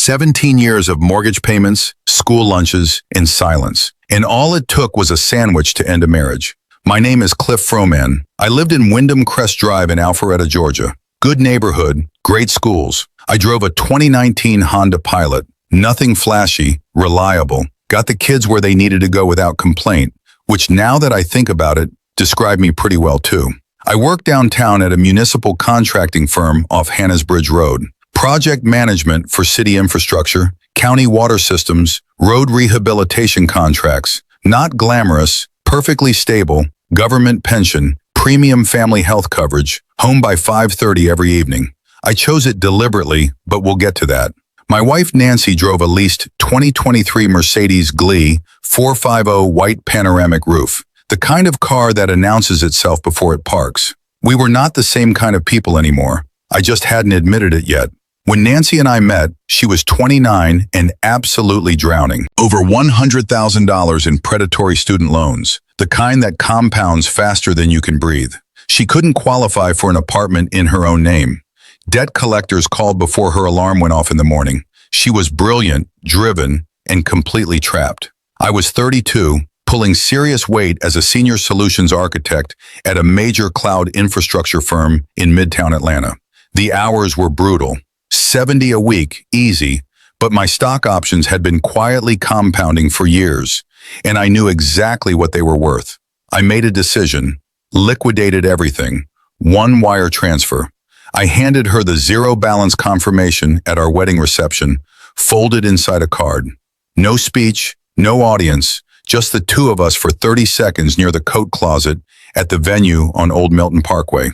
17 years of mortgage payments, school lunches, and silence. And all it took was a sandwich to end a marriage. My name is Cliff Froman. I lived in Wyndham Crest Drive in Alpharetta, Georgia. Good neighborhood, great schools. I drove a 2019 Honda Pilot. Nothing flashy, reliable. Got the kids where they needed to go without complaint, which now that I think about it, described me pretty well too. I worked downtown at a municipal contracting firm off Hannah's Bridge Road. Project management for city infrastructure, county water systems, road rehabilitation contracts. Not glamorous, perfectly stable, government pension, premium family health coverage, home by 5:30 every evening. I chose it deliberately, but we'll get to that. My wife Nancy drove a leased 2023 Mercedes Glee 450 white panoramic roof, the kind of car that announces itself before it parks. We were not the same kind of people anymore. I just hadn't admitted it yet. When Nancy and I met, she was 29 and absolutely drowning. Over $100,000 in predatory student loans, the kind that compounds faster than you can breathe. She couldn't qualify for an apartment in her own name. Debt collectors called before her alarm went off in the morning. She was brilliant, driven, and completely trapped. I was 32, pulling serious weight as a senior solutions architect at a major cloud infrastructure firm in Midtown Atlanta. The hours were brutal. 70 a week, easy, but my stock options had been quietly compounding for years, and I knew exactly what they were worth. I made a decision, liquidated everything, one wire transfer. I handed her the zero balance confirmation at our wedding reception, folded inside a card. No speech, no audience, just the two of us for 30 seconds near the coat closet at the venue on Old Milton Parkway.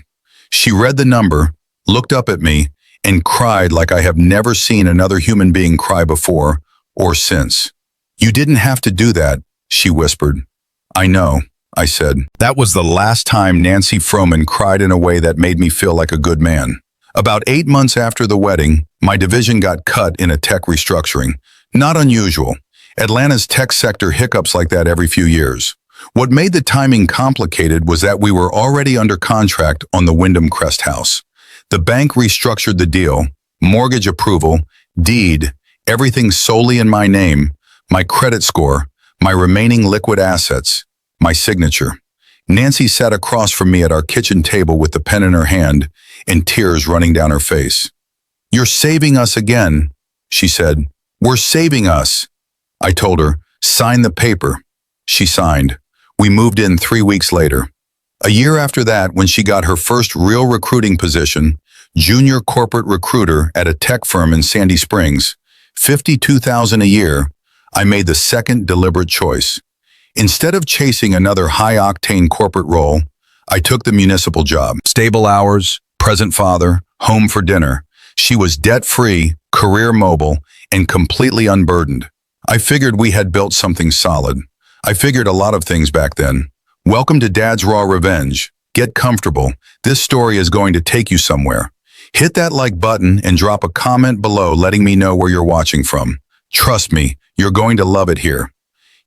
She read the number, looked up at me, and cried like I have never seen another human being cry before or since. "You didn't have to do that," she whispered. "I know," I said. That was the last time Nancy Froman cried in a way that made me feel like a good man. About 8 months after the wedding, my division got cut in a tech restructuring. Not unusual. Atlanta's tech sector hiccups like that every few years. What made the timing complicated was that we were already under contract on the Wyndham Crest house. The bank restructured the deal, mortgage approval, deed, everything solely in my name, my credit score, my remaining liquid assets, my signature. Nancy sat across from me at our kitchen table with the pen in her hand and tears running down her face. "You're saving us again," she said. "We're saving us." I told her, "Sign the paper." She signed. We moved in 3 weeks later. A year after that, when she got her first real recruiting position, junior corporate recruiter at a tech firm in Sandy Springs, $52,000 a year, I made the second deliberate choice. Instead of chasing another high-octane corporate role, I took the municipal job. Stable hours, present father, home for dinner. She was debt-free, career mobile, and completely unburdened. I figured we had built something solid. I figured a lot of things back then. Welcome to Dad's Raw Revenge. Get comfortable. This story is going to take you somewhere. Hit that like button and drop a comment below letting me know where you're watching from. Trust me, you're going to love it here.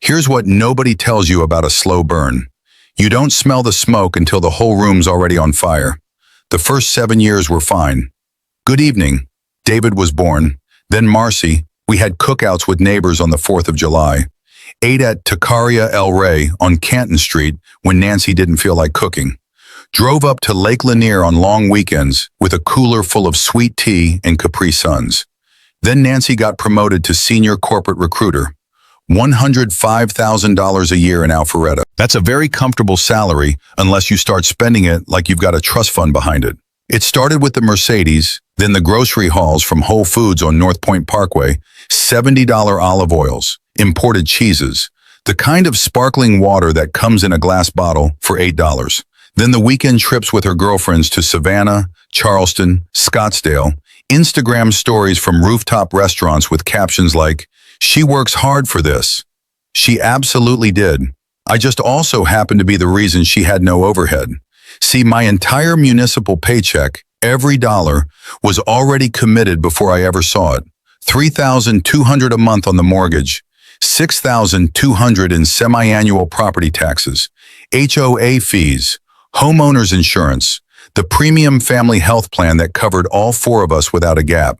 Here's what nobody tells you about a slow burn. You don't smell the smoke until the whole room's already on fire. The first 7 years were fine. Good evening. David was born. Then Marcy. We had cookouts with neighbors on the 4th of July. Ate at Taqueria El Rey on Canton Street when Nancy didn't feel like cooking. Drove up to Lake Lanier on long weekends with a cooler full of sweet tea and Capri Suns. Then Nancy got promoted to senior corporate recruiter. $105,000 a year in Alpharetta. That's a very comfortable salary unless you start spending it like you've got a trust fund behind it. It started with the Mercedes, then the grocery hauls from Whole Foods on North Point Parkway, $70 olive oils, imported cheeses, the kind of sparkling water that comes in a glass bottle for $8. Then the weekend trips with her girlfriends to Savannah, Charleston, Scottsdale, Instagram stories from rooftop restaurants with captions like, "She works hard for this." She absolutely did. I just also happened to be the reason she had no overhead. See, my entire municipal paycheck, every dollar, was already committed before I ever saw it. $3,200 a month on the mortgage, $6,200 in semi-annual property taxes, HOA fees, homeowners insurance, the premium family health plan that covered all 4 of us without a gap.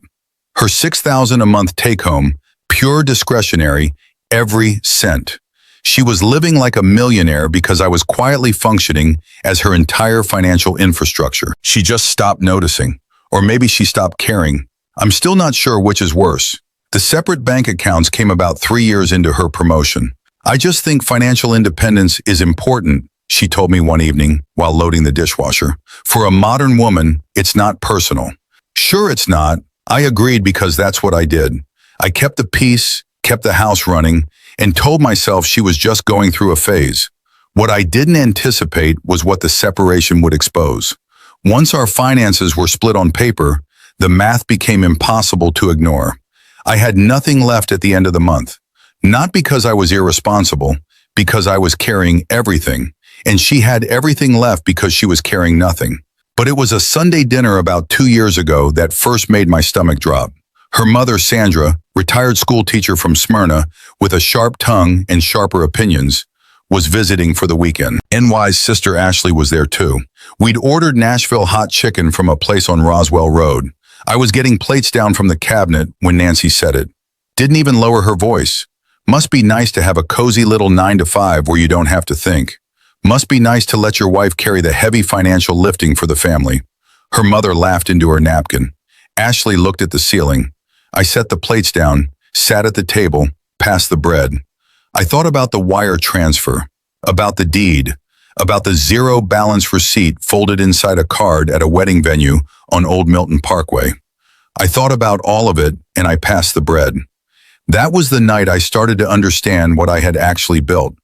Her $6,000 a month take-home, pure discretionary, every cent. She was living like a millionaire because I was quietly functioning as her entire financial infrastructure. She just stopped noticing. Or maybe she stopped caring. I'm still not sure which is worse. The separate bank accounts came about 3 years into her promotion. I just think financial independence is important, she told me one evening while loading the dishwasher. For a modern woman, it's not personal. Sure it's not. I agreed because that's what I did. I kept the peace, kept the house running, and told myself she was just going through a phase. What I didn't anticipate was what the separation would expose. Once our finances were split on paper, the math became impossible to ignore. I had nothing left at the end of the month. Not because I was irresponsible, because I was carrying everything, and she had everything left because she was carrying nothing. But it was a Sunday dinner about 2 years ago that first made my stomach drop. Her mother, Sandra, retired school teacher from Smyrna, with a sharp tongue and sharper opinions, was visiting for the weekend. NY's sister Ashley was there too. We'd ordered Nashville hot chicken from a place on Roswell Road. I was getting plates down from the cabinet when Nancy said it. Didn't even lower her voice. Must be nice to have a cozy little 9 to 5 where you don't have to think. Must be nice to let your wife carry the heavy financial lifting for the family. Her mother laughed into her napkin. Ashley looked at the ceiling. I set the plates down, sat at the table, passed the bread. I thought about the wire transfer, about the deed, about the zero balance receipt folded inside a card at a wedding venue on Old Milton Parkway. I thought about all of it and I passed the bread. That was the night I started to understand what I had actually built.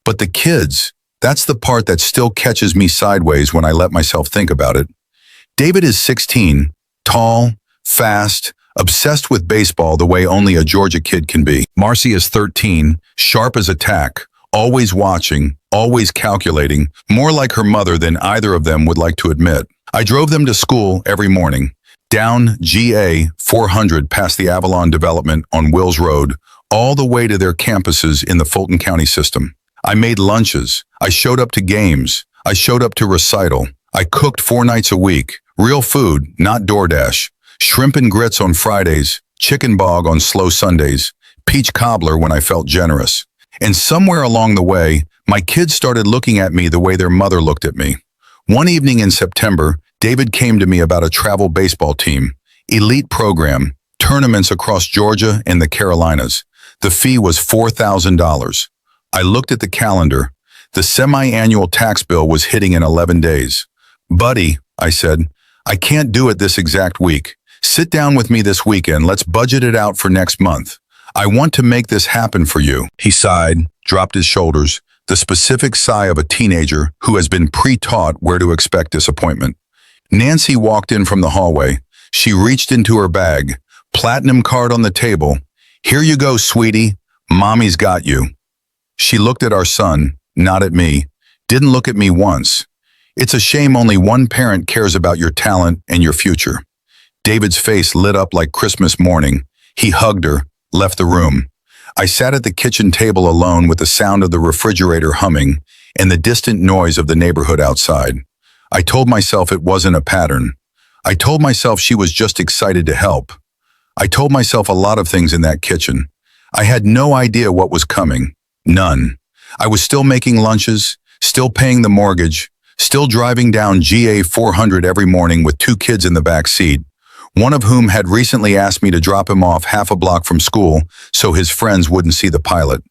But the kids, that's the part that still catches me sideways when I let myself think about it. David is 16, tall, fast, obsessed with baseball the way only a Georgia kid can be. Marcy is 13, sharp as a tack, always watching, always calculating, more like her mother than either of them would like to admit. I drove them to school every morning, down GA 400 past the Avalon development on Wills Road, all the way to their campuses in the Fulton County system. I made lunches. I showed up to games. I showed up to recital. I cooked 4 nights a week. Real food, not DoorDash. Shrimp and grits on Fridays, chicken bog on slow Sundays, peach cobbler when I felt generous. And somewhere along the way, my kids started looking at me the way their mother looked at me. One evening in September, David came to me about a travel baseball team, elite program, tournaments across Georgia and the Carolinas. The fee was $4,000. I looked at the calendar. The semi-annual tax bill was hitting in 11 days. Buddy, I said, I can't do it this exact week. Sit down with me this weekend. Let's budget it out for next month. I want to make this happen for you. He sighed, dropped his shoulders, the specific sigh of a teenager who has been pre-taught where to expect disappointment. Nancy walked in from the hallway. She reached into her bag, platinum card on the table. Here you go, sweetie. Mommy's got you. She looked at our son, not at me, didn't look at me once. It's a shame only one parent cares about your talent and your future. David's face lit up like Christmas morning. He hugged her, left the room. I sat at the kitchen table alone with the sound of the refrigerator humming and the distant noise of the neighborhood outside. I told myself it wasn't a pattern. I told myself she was just excited to help. I told myself a lot of things in that kitchen. I had no idea what was coming. None. I was still making lunches, still paying the mortgage, still driving down GA 400 every morning with 2 kids in the back seat, one of whom had recently asked me to drop him off half a block from school so his friends wouldn't see the pilot.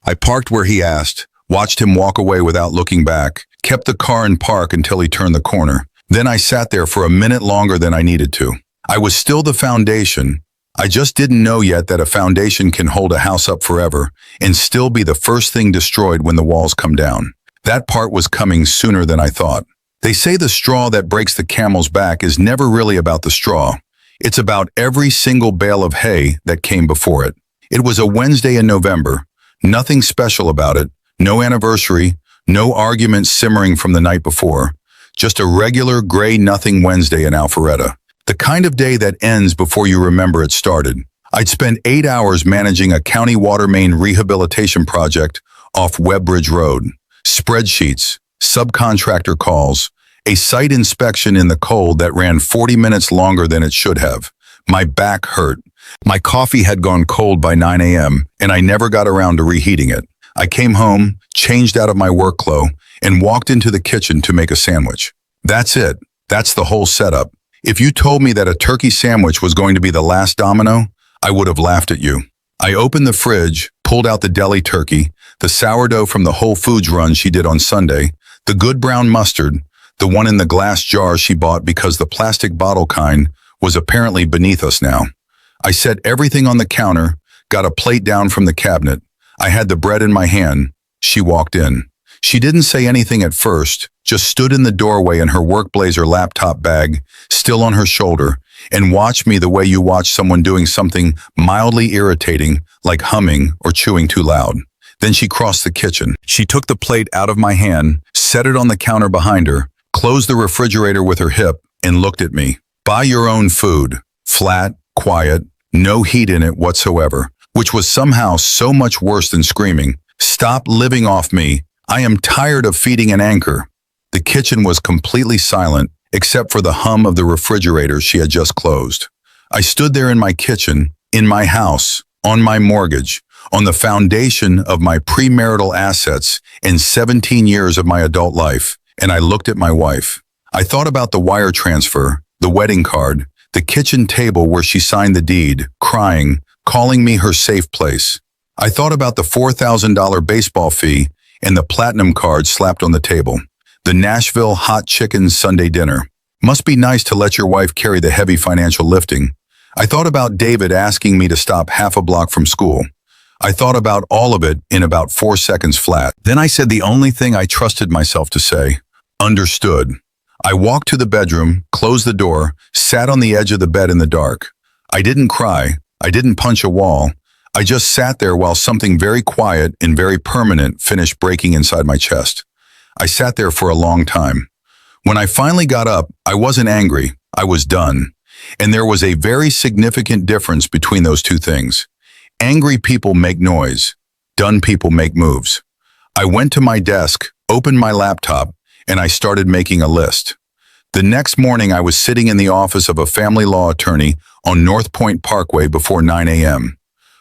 I parked where he asked, watched him walk away without looking back, kept the car in park until he turned the corner. Then I sat there for a minute longer than I needed to. I was still the foundation. I just didn't know yet that a foundation can hold a house up forever and still be the first thing destroyed when the walls come down. That part was coming sooner than I thought. They say the straw that breaks the camel's back is never really about the straw. It's about every single bale of hay that came before it. It was a Wednesday in November. Nothing special about it. No anniversary. No arguments simmering from the night before. Just a regular gray nothing Wednesday in Alpharetta. The kind of day that ends before you remember it started. I'd spent 8 hours managing a county water main rehabilitation project off Webbridge Road. Spreadsheets, subcontractor calls, a site inspection in the cold that ran 40 minutes longer than it should have, My back hurt. My coffee had gone cold by 9 a.m., and I never got around to reheating it. I came home, changed out of my work clothes, and walked into the kitchen to make a sandwich. That's it. That's the whole setup. If you told me that a turkey sandwich was going to be the last domino, I would have laughed at you. I opened the fridge, pulled out the deli turkey, the sourdough from the Whole Foods run she did on Sunday, the good brown mustard, the one in the glass jar she bought because the plastic bottle kind was apparently beneath us now. I set everything on the counter, got a plate down from the cabinet. I had the bread in my hand. She walked in. She didn't say anything at first, just stood in the doorway in her work blazer laptop bag, still on her shoulder, and watched me the way you watch someone doing something mildly irritating, like humming or chewing too loud. Then she crossed the kitchen. She took the plate out of my hand, set it on the counter behind her, closed the refrigerator with her hip, and looked at me. Buy your own food. Flat, quiet, no heat in it whatsoever, which was somehow so much worse than screaming. Stop living off me. I am tired of feeding an anchor. The kitchen was completely silent, except for the hum of the refrigerator she had just closed. I stood there in my kitchen, in my house, on my mortgage, on the foundation of my premarital assets in 17 years of my adult life, and I looked at my wife. I thought about the wire transfer, the wedding card, the kitchen table where she signed the deed, crying, calling me her safe place. I thought about the $4,000 baseball fee and the platinum card slapped on the table. The Nashville hot chicken Sunday dinner. Must be nice to let your wife carry the heavy financial lifting. I thought about David asking me to stop half a block from school. I thought about all of it in about 4 seconds flat. Then I said the only thing I trusted myself to say. Understood. I walked to the bedroom, closed the door, sat on the edge of the bed in the dark. I didn't cry. I didn't punch a wall. I just sat there while something very quiet and very permanent finished breaking inside my chest. I sat there for a long time. When I finally got up, I wasn't angry. I was done. And there was a very significant difference between those two things. Angry people make noise. Done people make moves. I went to my desk, opened my laptop, and I started making a list. The next morning, I was sitting in the office of a family law attorney on North Point Parkway before 9 a.m.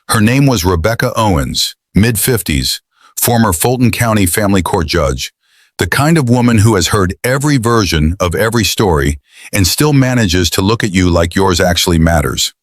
Her name was Rebecca Owens, mid-50s, former Fulton County Family Court judge, the kind of woman who has heard every version of every story and still manages to look at you like yours actually matters.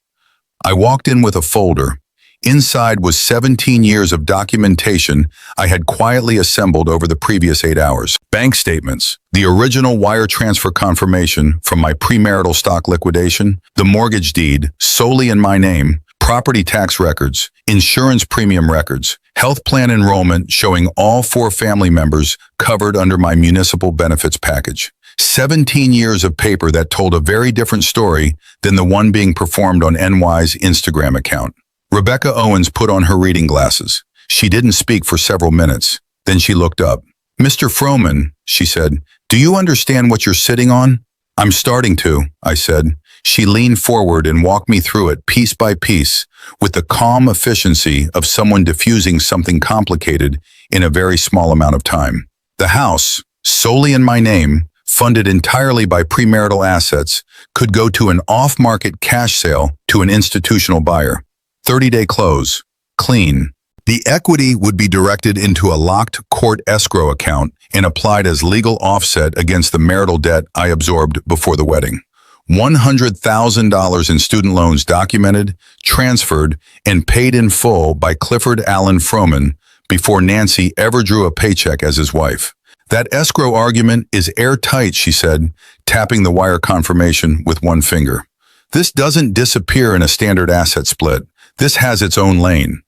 I walked in with a folder. Inside was 17 years of documentation I had quietly assembled over the previous 8 hours. Bank statements, the original wire transfer confirmation from my premarital stock liquidation, the mortgage deed solely in my name, property tax records, insurance premium records, health plan enrollment showing all 4 family members covered under my municipal benefits package. 17 years of paper that told a very different story than the one being performed on NY's Instagram account. Rebecca Owens put on her reading glasses. She didn't speak for several minutes. Then she looked up. Mr. Froman, she said, do you understand what you're sitting on? I'm starting to, I said. She leaned forward and walked me through it piece by piece with the calm efficiency of someone diffusing something complicated in a very small amount of time. The house, solely in my name, funded entirely by premarital assets, could go to an off-market cash sale to an institutional buyer. 30-day close. Clean. The equity would be directed into a locked court escrow account and applied as legal offset against the marital debt I absorbed before the wedding. $100,000 in student loans documented, transferred, and paid in full by Clifford Allen Froman before Nancy ever drew a paycheck as his wife. That escrow argument is airtight, she said, tapping the wire confirmation with one finger. This doesn't disappear in a standard asset split. This has its own lane.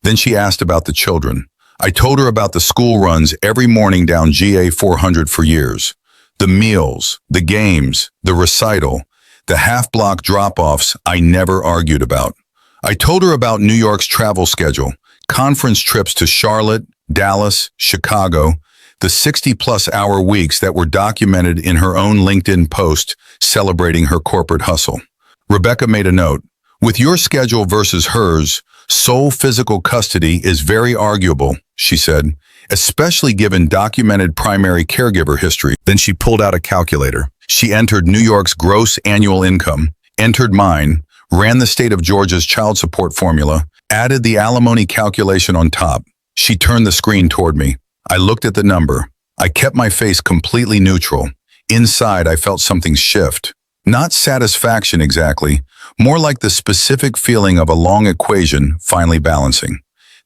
Then she asked about the children. I told her about the school runs every morning down GA 400 for years. The meals, the games, the recital, the half-block drop-offs I never argued about. I told her about New York's travel schedule, conference trips to Charlotte, Dallas, Chicago, the 60-plus hour weeks that were documented in her own LinkedIn post celebrating her corporate hustle. Rebecca made a note. With your schedule versus hers, sole physical custody is very arguable, she said, especially given documented primary caregiver history. Then she pulled out a calculator. She entered New York's gross annual income, entered mine, ran the state of Georgia's child support formula, added the alimony calculation on top. She turned the screen toward me. I looked at the number. I kept my face completely neutral. Inside, I felt something shift. Not satisfaction exactly, more like the specific feeling of a long equation finally balancing.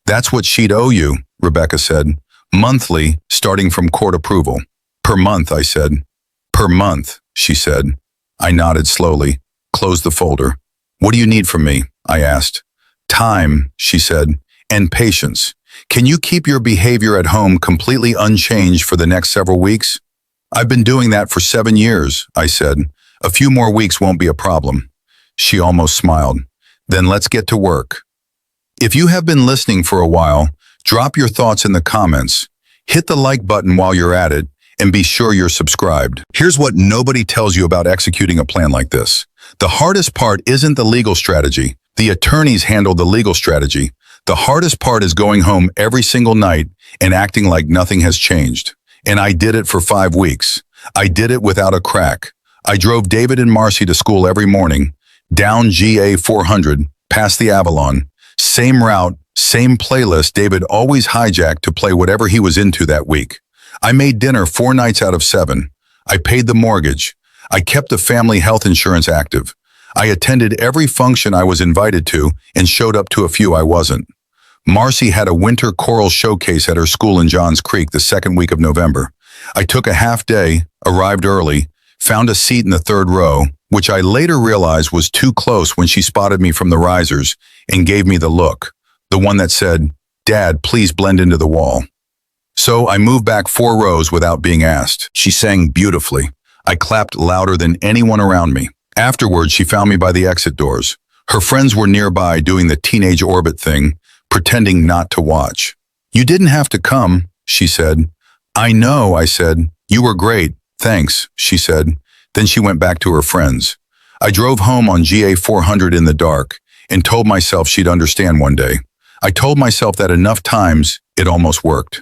That's what she'd owe you, Rebecca said. Monthly, starting from court approval. Per month, I said. Per month, she said. I nodded slowly, closed the folder. What do you need from me? I asked. Time, she said, and patience. Can you keep your behavior at home completely unchanged for the next several weeks? I've been doing that for 7 years, I said. A few more weeks won't be a problem. She almost smiled. Then let's get to work. If you have been listening for a while, drop your thoughts in the comments. Hit the like button while you're at it, and be sure you're subscribed. Here's what nobody tells you about executing a plan like this. The hardest part isn't the legal strategy. The attorneys handle the legal strategy. The hardest part is going home every single night and acting like nothing has changed. And I did it for 5 weeks. I did it without a crack. I drove David and Marcy to school every morning, down GA 400, past the Avalon. Same route, same playlist David always hijacked to play whatever he was into that week. I made dinner 4 nights out of 7. I paid the mortgage. I kept the family health insurance active. I attended every function I was invited to and showed up to a few I wasn't. Marcy had a winter choral showcase at her school in Johns Creek the 2nd week of November. I took a half day, arrived early, found a seat in the 3rd row, which I later realized was too close when she spotted me from the risers and gave me the look, the one that said, "Dad, please blend into the wall." So I moved back 4 rows without being asked. She sang beautifully. I clapped louder than anyone around me. Afterwards, she found me by the exit doors. Her friends were nearby doing the teenage orbit thing, pretending not to watch. "You didn't have to come," she said. "I know," I said. "You were great. Thanks," she said. Then she went back to her friends. I drove home on GA 400 in the dark and told myself she'd understand one day. I told myself that enough times it almost worked.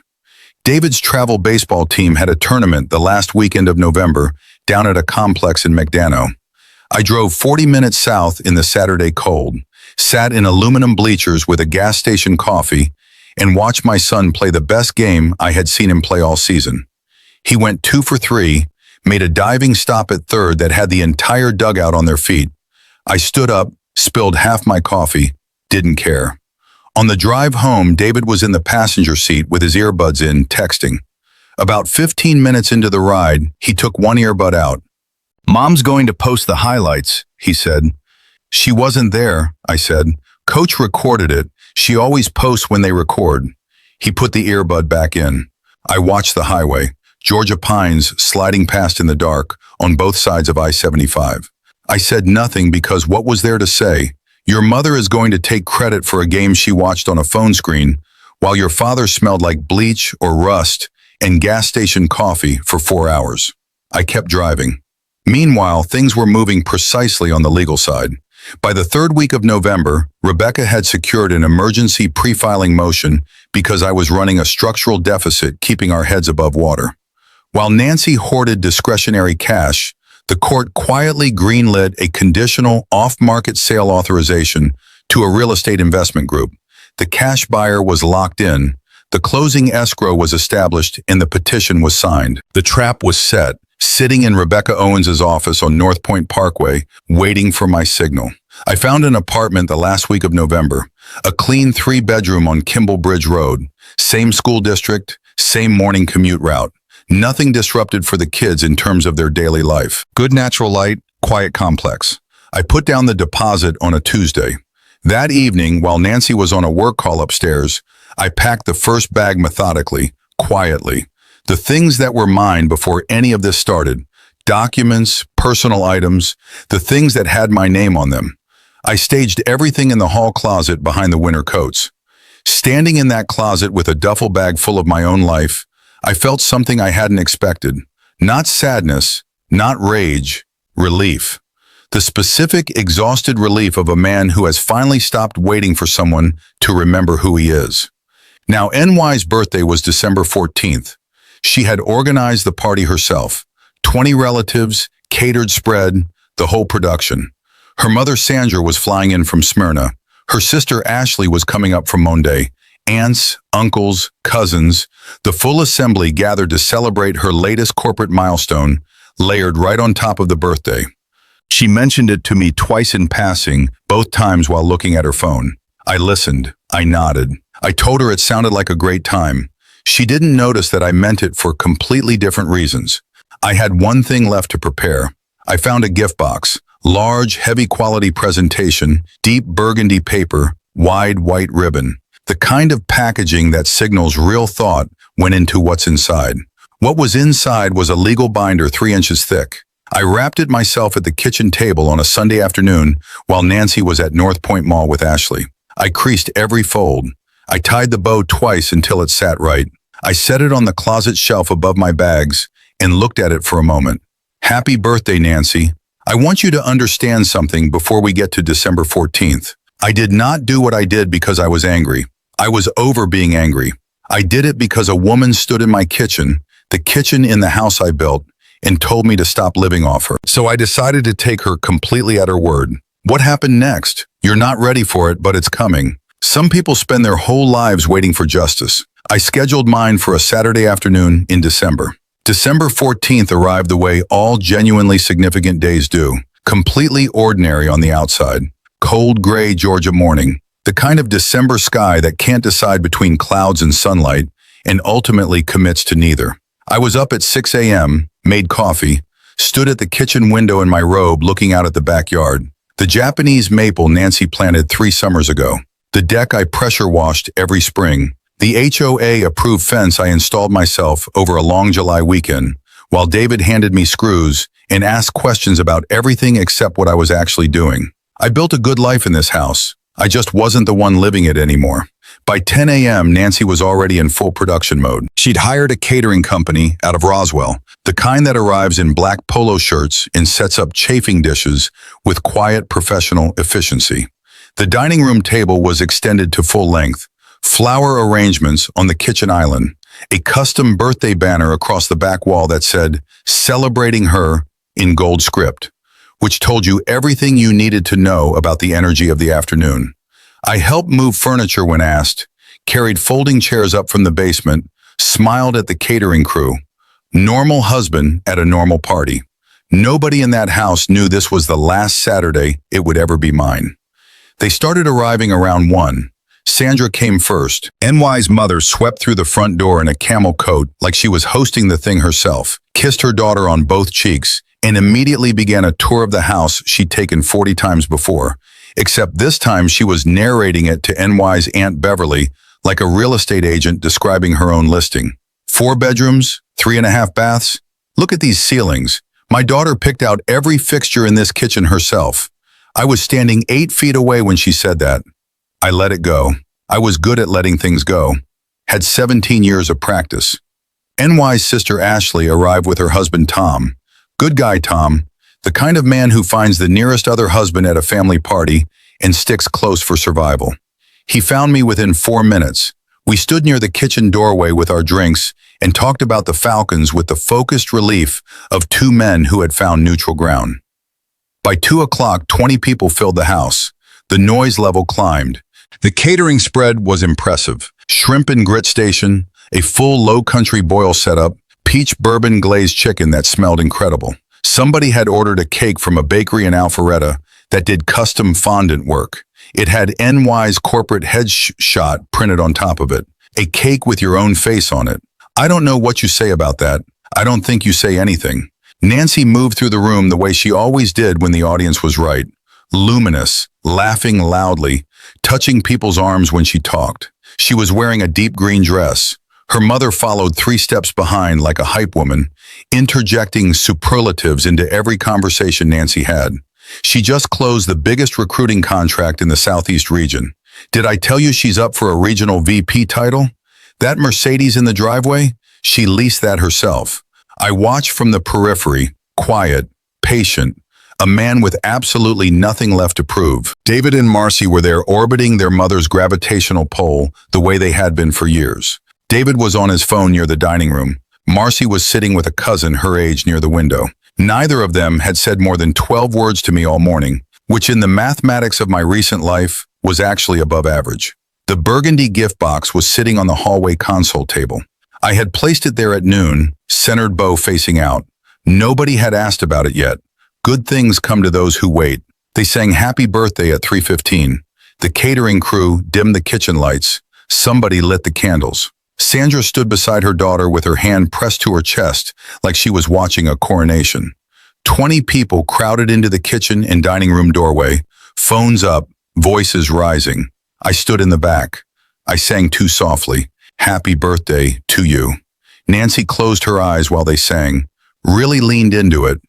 David's travel baseball team had a tournament the last weekend of November down at a complex in McDonough. I drove 40 minutes south in the Saturday cold, sat in aluminum bleachers with a gas station coffee, and watched my son play the best game I had seen him play all season. He went 2 for 3, made a diving stop at third that had the entire dugout on their feet. I stood up, spilled half my coffee, didn't care. On the drive home, David was in the passenger seat with his earbuds in, texting. About 15 minutes into the ride, he took one earbud out. "Mom's going to post the highlights," he said. "She wasn't there," I said. "Coach recorded it. She always posts when they record." He put the earbud back in. I watched the highway, Georgia pines sliding past in the dark on both sides of I-75. I said nothing because what was there to say? Your mother is going to take credit for a game she watched on a phone screen, while your father smelled like bleach or rust and gas station coffee for 4 hours. I kept driving. Meanwhile, things were moving precisely on the legal side. By the 3rd week of November, Rebecca had secured an emergency pre-filing motion because I was running a structural deficit keeping our heads above water. While Nancy hoarded discretionary cash, the court quietly greenlit a conditional off-market sale authorization to a real estate investment group. The cash buyer was locked in, the closing escrow was established, and the petition was signed. The trap was set, sitting in Rebecca Owens's office on North Point Parkway, waiting for my signal. I found an apartment the last week of November, a clean 3-bedroom on Kimball Bridge Road, same school district, same morning commute route. Nothing disrupted for the kids in terms of their daily life. Good natural light, quiet complex. I put down the deposit on a Tuesday. That evening, while Nancy was on a work call upstairs, I packed the first bag methodically, quietly. The things that were mine before any of this started. Documents, personal items, the things that had my name on them. I staged everything in the hall closet behind the winter coats. Standing in that closet with a duffel bag full of my own life, I felt something I hadn't expected. Not sadness, not rage, relief. The specific, exhausted relief of a man who has finally stopped waiting for someone to remember who he is. Now, NY's birthday was December 14th. She had organized the party herself. 20 relatives, catered spread, the whole production. Her mother Sandra was flying in from Smyrna. Her sister Ashley was coming up from Monday. Aunts, uncles, cousins, the full assembly gathered to celebrate her latest corporate milestone, layered right on top of the birthday. She mentioned it to me twice in passing, both times while looking at her phone. I listened. I nodded. I told her it sounded like a great time. She didn't notice that I meant it for completely different reasons. I had one thing left to prepare. I found a gift box, large, heavy-quality presentation, deep burgundy paper, wide white ribbon. The kind of packaging that signals real thought went into what's inside. What was inside was a legal binder 3 inches thick. I wrapped it myself at the kitchen table on a Sunday afternoon while Nancy was at North Point Mall with Ashley. I creased every fold. I tied the bow twice until it sat right. I set it on the closet shelf above my bags and looked at it for a moment. Happy birthday, Nancy. I want you to understand something before we get to December 14th. I did not do what I did because I was angry. I was over being angry. I did it because a woman stood in my kitchen, the kitchen in the house I built, and told me to stop living off her. So I decided to take her completely at her word. What happened next? You're not ready for it, but it's coming. Some people spend their whole lives waiting for justice. I scheduled mine for a Saturday afternoon in December. December 14th arrived the way all genuinely significant days do. Completely ordinary on the outside. Cold gray Georgia morning. The kind of December sky that can't decide between clouds and sunlight and ultimately commits to neither. I was up at 6 a.m., made coffee, stood at the kitchen window in my robe looking out at the backyard. The Japanese maple Nancy planted 3 summers ago. The deck I pressure washed every spring. The HOA-approved fence I installed myself over a long July weekend, while David handed me screws and asked questions about everything except what I was actually doing. I built a good life in this house. I just wasn't the one living it anymore. By 10 a.m., Nancy was already in full production mode. She'd hired a catering company out of Roswell, the kind that arrives in black polo shirts and sets up chafing dishes with quiet professional efficiency. The dining room table was extended to full length, flower arrangements on the kitchen island, a custom birthday banner across the back wall that said, "Celebrating her," in gold script, which told you everything you needed to know about the energy of the afternoon. I helped move furniture when asked, carried folding chairs up from the basement, smiled at the catering crew. Normal husband at a normal party. Nobody in that house knew this was the last Saturday it would ever be mine. They started arriving around 1. Sandra came first. NY's mother swept through the front door in a camel coat like she was hosting the thing herself, kissed her daughter on both cheeks, and immediately began a tour of the house she'd taken 40 times before, except this time she was narrating it to NY's Aunt Beverly like a real estate agent describing her own listing. 4 bedrooms, 3.5 baths. Look at these ceilings. My daughter picked out every fixture in this kitchen herself. I was standing 8 feet away when she said that. I let it go. I was good at letting things go. Had 17 years of practice. NY's sister Ashley arrived with her husband Tom. Good guy Tom, the kind of man who finds the nearest other husband at a family party and sticks close for survival. He found me within 4 minutes. We stood near the kitchen doorway with our drinks and talked about the Falcons with the focused relief of 2 men who had found neutral ground. By 2 o'clock, 20 people filled the house. The noise level climbed. The catering spread was impressive. Shrimp and grit station, a full low-country boil setup, peach bourbon glazed chicken that smelled incredible. Somebody had ordered a cake from a bakery in Alpharetta that did custom fondant work. It had NY's corporate headshot printed on top of it. A cake with your own face on it. I don't know what you say about that. I don't think you say anything. Nancy moved through the room the way she always did when the audience was right. Luminous, laughing loudly, touching people's arms when she talked. She was wearing a deep green dress. Her mother followed 3 steps behind like a hype woman, interjecting superlatives into every conversation Nancy had. She just closed the biggest recruiting contract in the Southeast region. Did I tell you she's up for a regional VP title? That Mercedes in the driveway? She leased that herself. I watched from the periphery, quiet, patient, a man with absolutely nothing left to prove. David and Marcy were there orbiting their mother's gravitational pull the way they had been for years. David was on his phone near the dining room. Marcy was sitting with a cousin her age near the window. Neither of them had said more than 12 words to me all morning, which in the mathematics of my recent life was actually above average. The burgundy gift box was sitting on the hallway console table. I had placed it there at noon, centered bow facing out. Nobody had asked about it yet. Good things come to those who wait. They sang happy birthday at 3:15. The catering crew dimmed the kitchen lights. Somebody lit the candles. Sandra stood beside her daughter with her hand pressed to her chest like she was watching a coronation. 20 people crowded into the kitchen and dining room doorway, phones up, voices rising. I stood in the back. I sang too softly, "Happy birthday to you." Nancy closed her eyes while they sang, really leaned into it.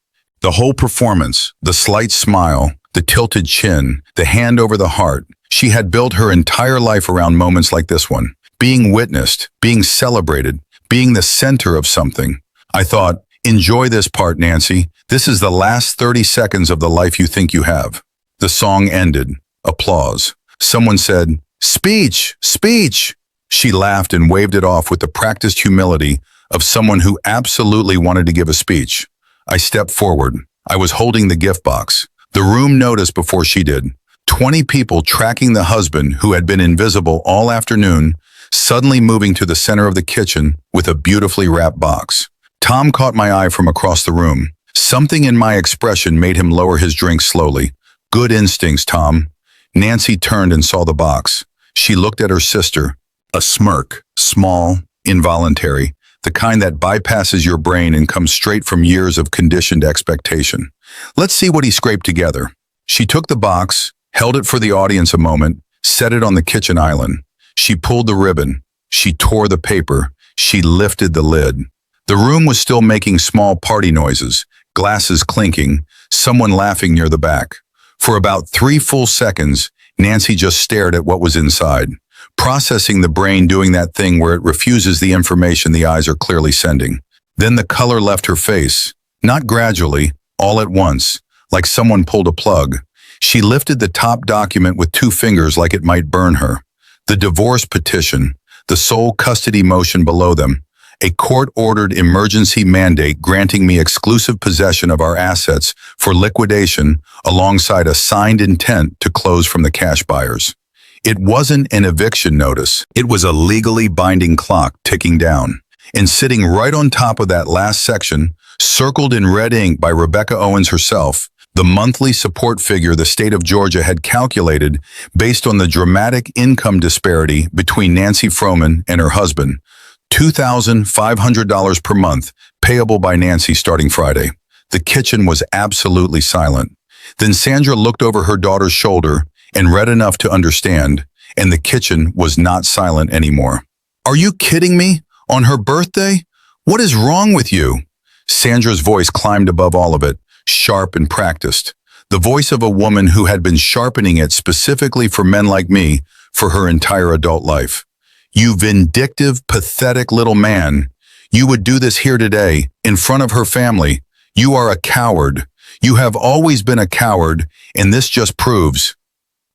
The whole performance, the slight smile, the tilted chin, the hand over the heart. She had built her entire life around moments like this one, being witnessed, being celebrated, being the center of something. I thought, enjoy this part, Nancy. This is the last 30 seconds of the life you think you have. The song ended. Applause. Someone said, "Speech, speech." She laughed and waved it off with the practiced humility of someone who absolutely wanted to give a speech. I stepped forward. I was holding the gift box. The room noticed before she did. 20 people tracking the husband who had been invisible all afternoon, suddenly moving to the center of the kitchen with a beautifully wrapped box. Tom caught my eye from across the room. Something in my expression made him lower his drink slowly. "Good instincts, Tom." Nancy turned and saw the box. She looked at her sister. A smirk, small, involuntary, the kind that bypasses your brain and comes straight from years of conditioned expectation. "Let's see what he scraped together." She took the box, held it for the audience a moment, set it on the kitchen island. She pulled the ribbon. She tore the paper. She lifted the lid. The room was still making small party noises, glasses clinking, someone laughing near the back. For about 3 full seconds, Nancy just stared at what was inside, processing the brain doing that thing where it refuses the information the eyes are clearly sending. Then the color left her face, not gradually, all at once, like someone pulled a plug. She lifted the top document with 2 fingers like it might burn her. The divorce petition, the sole custody motion below them, a court-ordered emergency mandate granting me exclusive possession of our assets for liquidation alongside a signed intent to close from the cash buyers. It wasn't an eviction notice. It was a legally binding clock ticking down. And sitting right on top of that last section, circled in red ink by Rebecca Owens herself, the monthly support figure the state of Georgia had calculated based on the dramatic income disparity between Nancy Froman and her husband, $2,500 per month, payable by Nancy starting Friday. The kitchen was absolutely silent. Then Sandra looked over her daughter's shoulder and read enough to understand, and the kitchen was not silent anymore. "Are you kidding me? On her birthday? What is wrong with you?" Sandra's voice climbed above all of it, sharp and practiced. The voice of a woman who had been sharpening it specifically for men like me for her entire adult life. "You vindictive, pathetic little man. You would do this here today, in front of her family. You are a coward. You have always been a coward, and this just proves."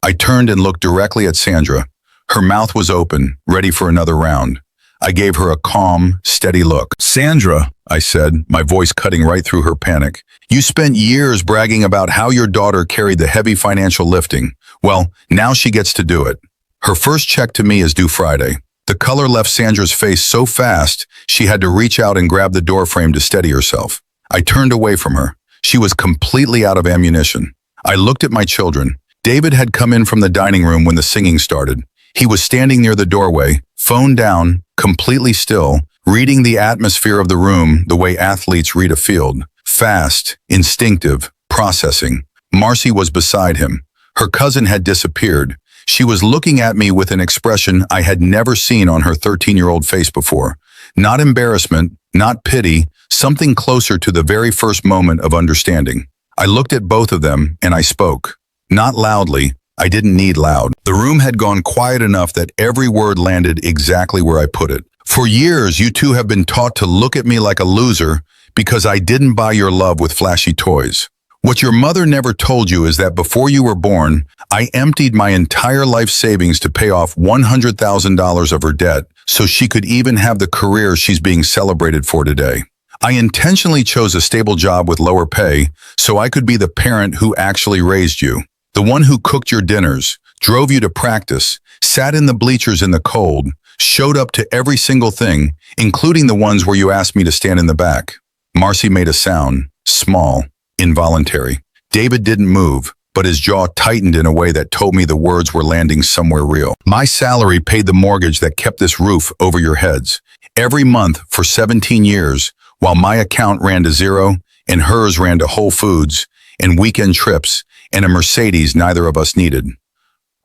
I turned and looked directly at Sandra. Her mouth was open, ready for another round. I gave her a calm, steady look. "Sandra," I said, my voice cutting right through her panic, "you spent years bragging about how your daughter carried the heavy financial lifting. Well, now she gets to do it. Her first check to me is due Friday." The color left Sandra's face so fast, she had to reach out and grab the doorframe to steady herself. I turned away from her. She was completely out of ammunition. I looked at my children. David had come in from the dining room when the singing started. He was standing near the doorway, phone down, completely still, reading the atmosphere of the room the way athletes read a field. Fast, instinctive, processing. Marcy was beside him. Her cousin had disappeared. She was looking at me with an expression I had never seen on her 13-year-old face before. Not embarrassment, not pity, something closer to the very first moment of understanding. I looked at both of them and I spoke. Not loudly. I didn't need loud. The room had gone quiet enough that every word landed exactly where I put it. "For years, you two have been taught to look at me like a loser because I didn't buy your love with flashy toys. What your mother never told you is that before you were born, I emptied my entire life savings to pay off $100,000 of her debt so she could even have the career she's being celebrated for today. I intentionally chose a stable job with lower pay so I could be the parent who actually raised you. The one who cooked your dinners, drove you to practice, sat in the bleachers in the cold, showed up to every single thing, including the ones where you asked me to stand in the back. Marcy made a sound, small, involuntary. David didn't move, but his jaw tightened in a way that told me the words were landing somewhere real. My salary paid the mortgage that kept this roof over your heads. Every month for 17 years, while my account ran to zero and hers ran to Whole Foods and weekend trips and a Mercedes neither of us needed.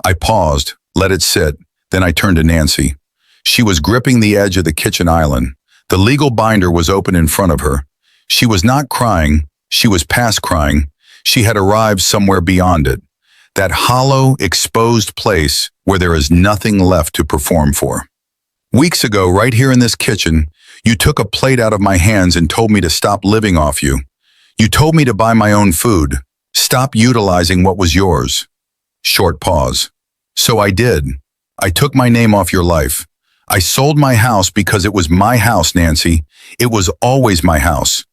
I paused, let it sit, then I turned to Nancy. She was gripping the edge of the kitchen island. The legal binder was open in front of her. She was not crying, she was past crying. She had arrived somewhere beyond it. That hollow, exposed place where there is nothing left to perform for. Weeks ago, right here in this kitchen, you took a plate out of my hands and told me to stop living off you. You told me to buy my own food, stop utilizing what was yours. Short pause. So I did. I took my name off your life. I sold my house because it was my house, Nancy. It was always my house.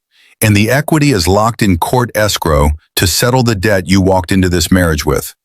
And the equity is locked in court escrow to settle the debt you walked into this marriage with.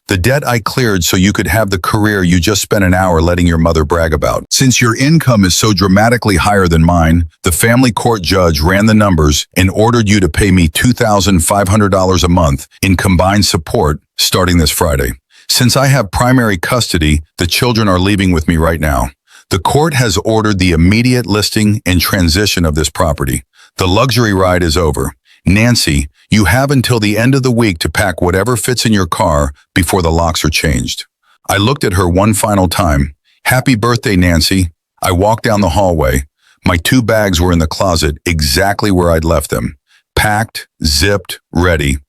The debt I cleared so you could have the career you just spent an hour letting your mother brag about. Since your income is so dramatically higher than mine, the family court judge ran the numbers and ordered you to pay me $2,500 a month in combined support starting this Friday. Since I have primary custody, the children are leaving with me right now. The court has ordered the immediate listing and transition of this property. The luxury ride is over. Nancy, you have until the end of the week to pack whatever fits in your car before the locks are changed. I looked at her one final time. Happy birthday, Nancy. I walked down the hallway. My 2 bags were in the closet exactly where I'd left them. Packed, zipped, ready.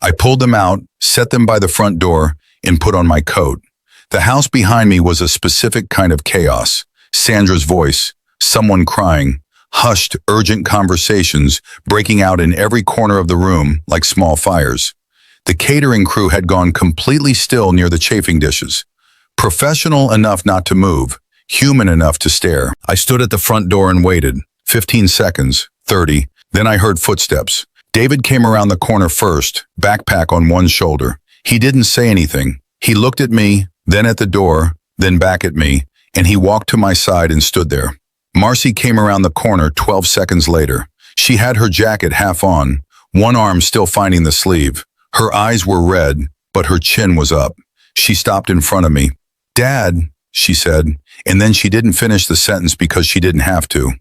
I pulled them out, set them by the front door, and put on my coat. The house behind me was a specific kind of chaos. Sandra's voice, someone crying, hushed, urgent conversations breaking out in every corner of the room like small fires. The catering crew had gone completely still near the chafing dishes. Professional enough not to move, human enough to stare. I stood at the front door and waited. 15 seconds, 30. Then I heard footsteps. David came around the corner first, backpack on one shoulder. He didn't say anything. He looked at me, then at the door, then back at me, and he walked to my side and stood there. Marcy came around the corner 12 seconds later. She had her jacket half on, one arm still finding the sleeve. Her eyes were red, but her chin was up. She stopped in front of me. "Dad," she said, and then she didn't finish the sentence because she didn't have to.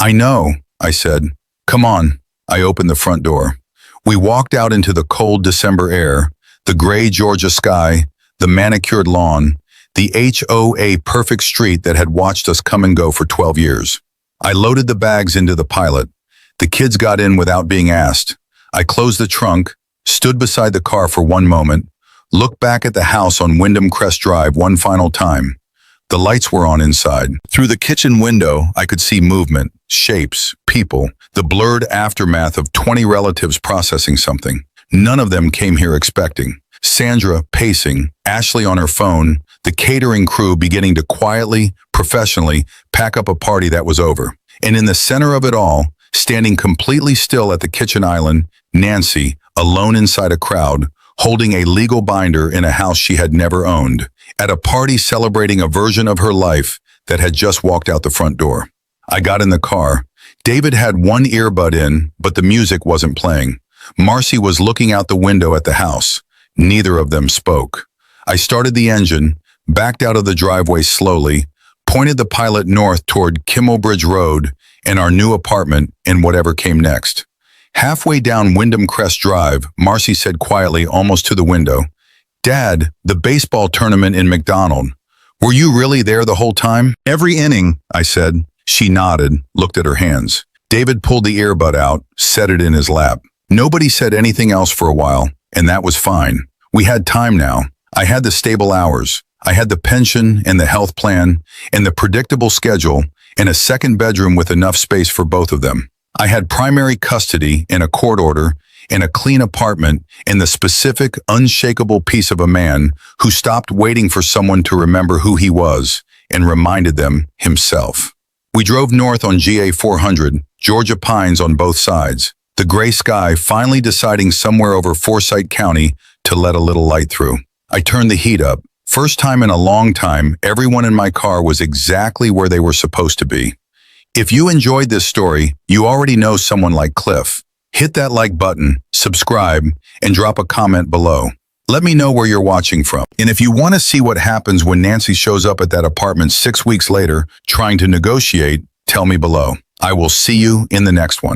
"I know," I said. "Come on." I opened the front door. We walked out into the cold December air, the gray Georgia sky, the manicured lawn, the HOA perfect street that had watched us come and go for 12 years. I loaded the bags into the Pilot. The kids got in without being asked. I closed the trunk, stood beside the car for one moment, looked back at the house on Wyndham Crest Drive one final time. The lights were on inside. Through the kitchen window, I could see movement, shapes, people, the blurred aftermath of 20 relatives processing something. None of them came here expecting. Sandra pacing, Ashley on her phone, the catering crew beginning to quietly, professionally pack up a party that was over. And in the center of it all, standing completely still at the kitchen island, Nancy, alone inside a crowd, holding a legal binder in a house she had never owned, at a party celebrating a version of her life that had just walked out the front door. I got in the car. David had one earbud in, but the music wasn't playing. Marcy was looking out the window at the house. Neither of them spoke. I started the engine, backed out of the driveway slowly, pointed the Pilot north toward Kimmelbridge Road and our new apartment and whatever came next. Halfway down Wyndham Crest Drive, Marcy said quietly, almost to the window, "Dad, the baseball tournament in McDonald. Were you really there the whole time?" "Every inning," I said. She nodded, looked at her hands. David pulled the earbud out, set it in his lap. Nobody said anything else for a while, and that was fine. We had time now. I had the stable hours. I had the pension and the health plan and the predictable schedule and a second bedroom with enough space for both of them. I had primary custody and a court order and a clean apartment and the specific, unshakable peace of a man who stopped waiting for someone to remember who he was and reminded them himself. We drove north on GA 400, Georgia pines on both sides. The gray sky finally deciding somewhere over Forsyth County to let a little light through. I turned the heat up. First time in a long time, everyone in my car was exactly where they were supposed to be. If you enjoyed this story, you already know someone like Cliff. Hit that like button, subscribe, and drop a comment below. Let me know where you're watching from. And if you want to see what happens when Nancy shows up at that apartment 6 weeks later trying to negotiate, tell me below. I will see you in the next one.